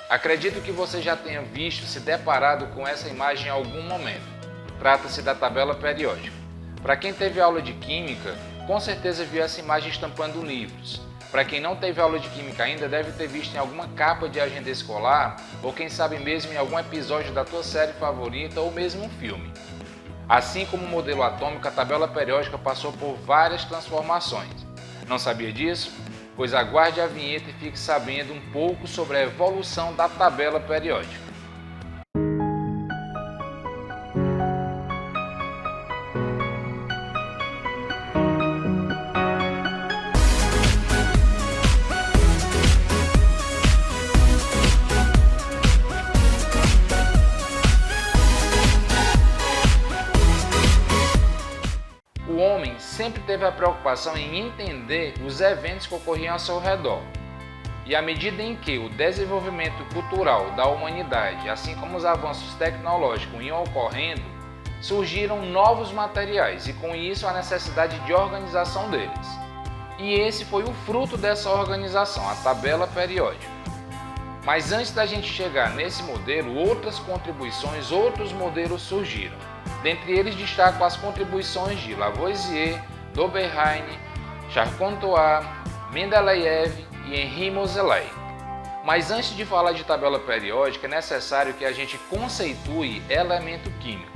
Acredito que você já tenha visto, se deparado com essa imagem em algum momento. Trata-se da tabela periódica. Para quem teve aula de Química, com certeza viu essa imagem estampando livros. Para quem não teve aula de Química ainda, deve ter visto em alguma capa de agenda escolar, ou quem sabe mesmo em algum episódio da tua série favorita ou mesmo um filme. Assim como o modelo atômico, a tabela periódica passou por várias transformações. Não sabia disso? Pois aguarde a vinheta e fique sabendo um pouco sobre a evolução da tabela periódica. O homem sempre teve a preocupação em entender os eventos que ocorriam ao seu redor. E à medida em que o desenvolvimento cultural da humanidade, assim como os avanços tecnológicos iam ocorrendo, surgiram novos materiais e com isso a necessidade de organização deles. E esse foi o fruto dessa organização, a tabela periódica. Mas antes da gente chegar nesse modelo, outras contribuições, outros modelos surgiram. Dentre eles destaco as contribuições de Lavoisier, Dobereiner, Charcot-Toit, Mendeleev e Henri Moseley. Mas antes de falar de tabela periódica, é necessário que a gente conceitue elemento químico.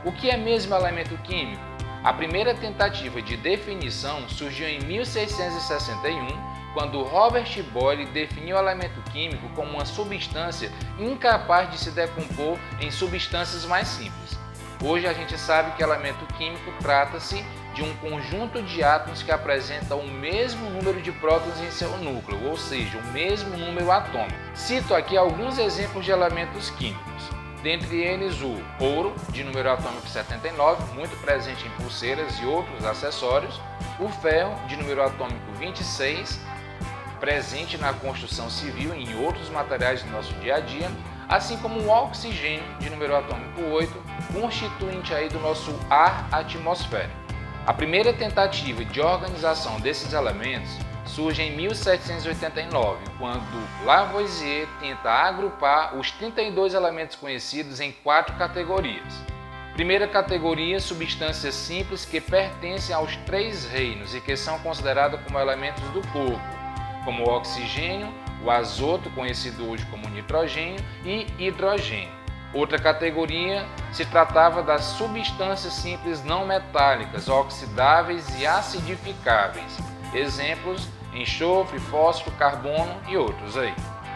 O que é mesmo elemento químico? A primeira tentativa de definição surgiu em 1661, quando Robert Boyle definiu o elemento químico como uma substância incapaz de se decompor em substâncias mais simples. Hoje a gente sabe que elemento químico trata-se de um conjunto de átomos que apresentam o mesmo número de prótons em seu núcleo, ou seja, o mesmo número atômico. Cito aqui alguns exemplos de elementos químicos. Dentre eles o ouro, de número atômico 79, muito presente em pulseiras e outros acessórios. O ferro, de número atômico 26, presente na construção civil e em outros materiais do nosso dia a dia. Assim como o oxigênio, de número atômico 8, constituinte aí do nosso ar atmosférico. A primeira tentativa de organização desses elementos surge em 1789, quando Lavoisier tenta agrupar os 32 elementos conhecidos em 4 categorias. Primeira categoria, substâncias simples que pertencem aos 3 reinos e que são consideradas como elementos do corpo, como o oxigênio, o azoto, conhecido hoje como nitrogênio, e hidrogênio. Outra categoria se tratava das substâncias simples não metálicas, oxidáveis e acidificáveis. Exemplos: enxofre, fósforo, carbono e outros aí.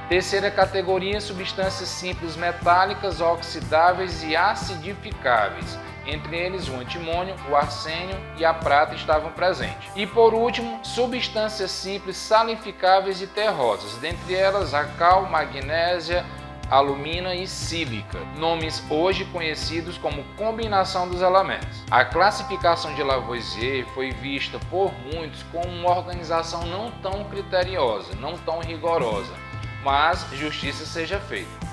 Terceira categoria, substâncias simples metálicas, oxidáveis e acidificáveis. Entre eles, o antimônio, o arsênio e a prata estavam presentes. E por último, substâncias simples salificáveis e terrosas, dentre elas a cal, magnésia, alumina e sílica, nomes hoje conhecidos como combinação dos elementos. A classificação de Lavoisier foi vista por muitos como uma organização não tão criteriosa, não tão rigorosa, mas justiça seja feita.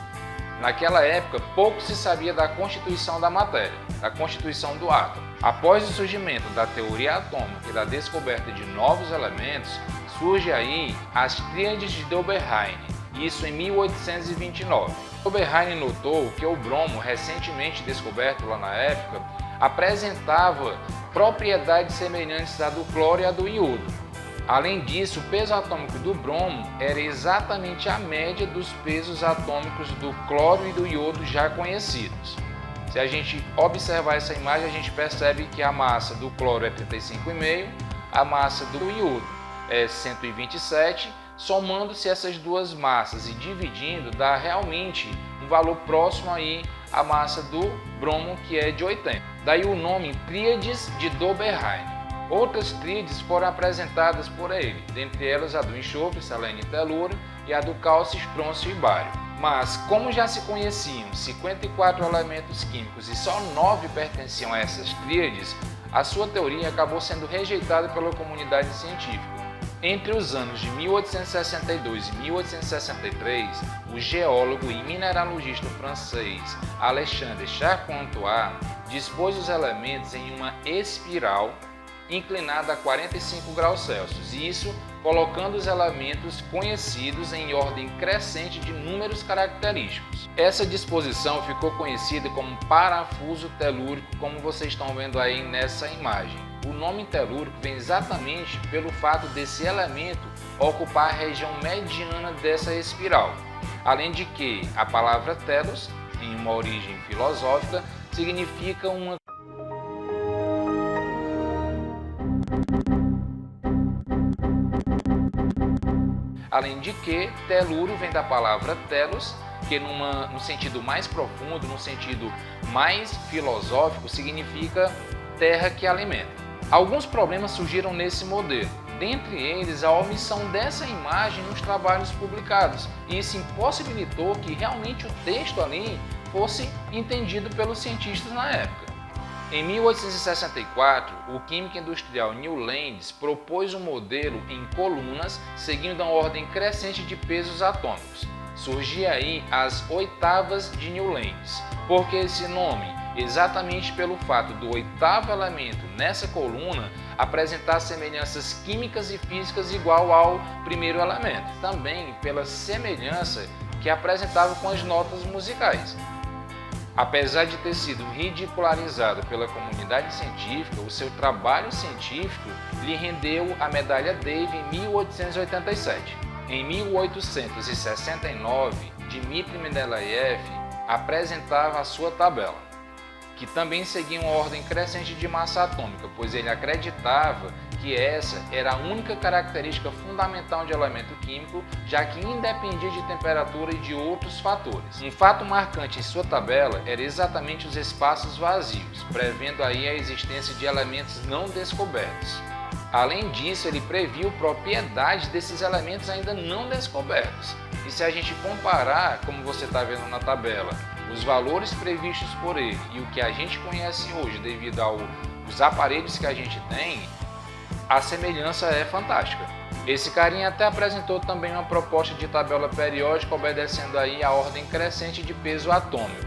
Naquela época, pouco se sabia da constituição da matéria, da constituição do átomo. Após o surgimento da teoria atômica e da descoberta de novos elementos, surge aí as tríades de Dobereiner, isso em 1829. Dobereiner notou que o bromo, recentemente descoberto lá na época, apresentava propriedades semelhantes à do cloro e à do iodo. Além disso, o peso atômico do bromo era exatamente a média dos pesos atômicos do cloro e do iodo já conhecidos. Se a gente observar essa imagem, a gente percebe que a massa do cloro é 35,5, a massa do iodo é 127, somando-se essas duas massas e dividindo, dá realmente um valor próximo aí à massa do bromo, que é de 80. Daí o nome Tríades de Dobereiner. Outras tríades foram apresentadas por ele, dentre elas a do enxofre, selênio e telúrio, e a do cálcio, estrôncio e bário. Mas, como já se conheciam 54 elementos químicos e só 9 pertenciam a essas tríades, a sua teoria acabou sendo rejeitada pela comunidade científica. Entre os anos de 1862 e 1863, o geólogo e mineralogista francês Alexandre Charcot-Toit dispôs os elementos em uma espiral inclinada a 45 graus Celsius, e isso colocando os elementos conhecidos em ordem crescente de números característicos. Essa disposição ficou conhecida como parafuso telúrico, como vocês estão vendo aí nessa imagem. O nome telúrico vem exatamente pelo fato desse elemento ocupar a região mediana dessa espiral. Além de que a palavra telos, em uma origem filosófica, significa uma Além de que, telúrio vem da palavra telos, que no sentido mais profundo, no sentido mais filosófico, significa terra que alimenta. Alguns problemas surgiram nesse modelo, dentre eles a omissão dessa imagem nos trabalhos publicados, e isso impossibilitou que realmente o texto ali fosse entendido pelos cientistas na época. Em 1864, o químico industrial Newlands propôs um modelo em colunas seguindo a ordem crescente de pesos atômicos. Surgia aí as oitavas de Newlands. Por que esse nome? Exatamente pelo fato do oitavo elemento nessa coluna apresentar semelhanças químicas e físicas igual ao primeiro elemento. Também pela semelhança que apresentava com as notas musicais. Apesar de ter sido ridicularizado pela comunidade científica, o seu trabalho científico lhe rendeu a medalha Dave em 1887. Em 1869, Dmitri Mendeleev apresentava a sua tabela, que também seguia uma ordem crescente de massa atômica, pois ele acreditava que essa era a única característica fundamental de elemento químico, já que independia de temperatura e de outros fatores. Um fato marcante em sua tabela era exatamente os espaços vazios, prevendo aí a existência de elementos não descobertos. Além disso, ele previu propriedades desses elementos ainda não descobertos. E se a gente comparar, como você está vendo na tabela, os valores previstos por ele e o que a gente conhece hoje devido aos aparelhos que a gente tem, a semelhança é fantástica. Esse carinha até apresentou também uma proposta de tabela periódica obedecendo aí a ordem crescente de peso atômico.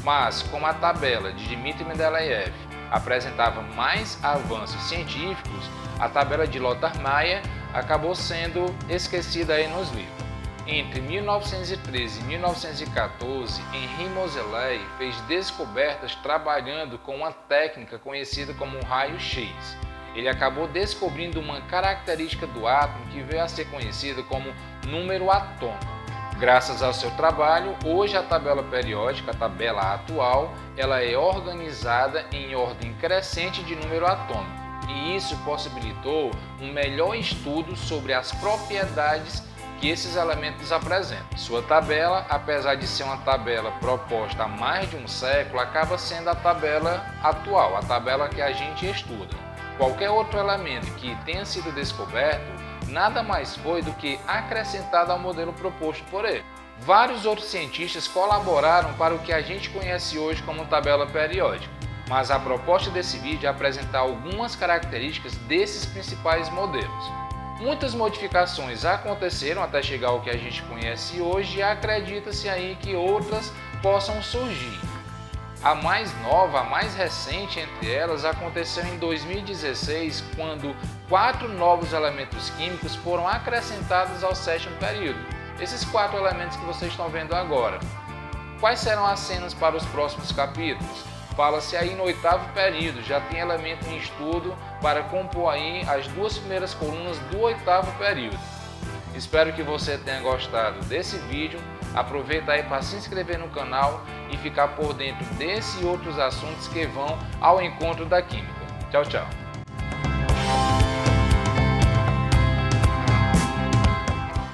Mas, como a tabela de Dmitri Mendeleev apresentava mais avanços científicos, a tabela de Lothar Meyer acabou sendo esquecida aí nos livros. Entre 1913 e 1914, Henri Moseley fez descobertas trabalhando com uma técnica conhecida como raio-x. Ele acabou descobrindo uma característica do átomo que veio a ser conhecida como número atômico. Graças ao seu trabalho, hoje a tabela periódica, a tabela atual, ela é organizada em ordem crescente de número atômico. E isso possibilitou um melhor estudo sobre as propriedades que esses elementos apresentam. Sua tabela, apesar de ser uma tabela proposta há mais de um século, acaba sendo a tabela atual, a tabela que a gente estuda. Qualquer outro elemento que tenha sido descoberto, nada mais foi do que acrescentado ao modelo proposto por ele. Vários outros cientistas colaboraram para o que a gente conhece hoje como tabela periódica, mas a proposta desse vídeo é apresentar algumas características desses principais modelos. Muitas modificações aconteceram até chegar ao que a gente conhece hoje e acredita-se aí que outras possam surgir. A mais nova, a mais recente entre elas, aconteceu em 2016, quando 4 novos elementos químicos foram acrescentados ao 7º período. Esses 4 elementos que vocês estão vendo agora. Quais serão as cenas para os próximos capítulos? Fala-se aí no 8º período, já tem elemento em estudo para compor aí as 2 primeiras colunas do 8º período. Espero que você tenha gostado desse vídeo. Aproveita aí para se inscrever no canal e ficar por dentro desse e outros assuntos que vão ao encontro da química. Tchau, tchau!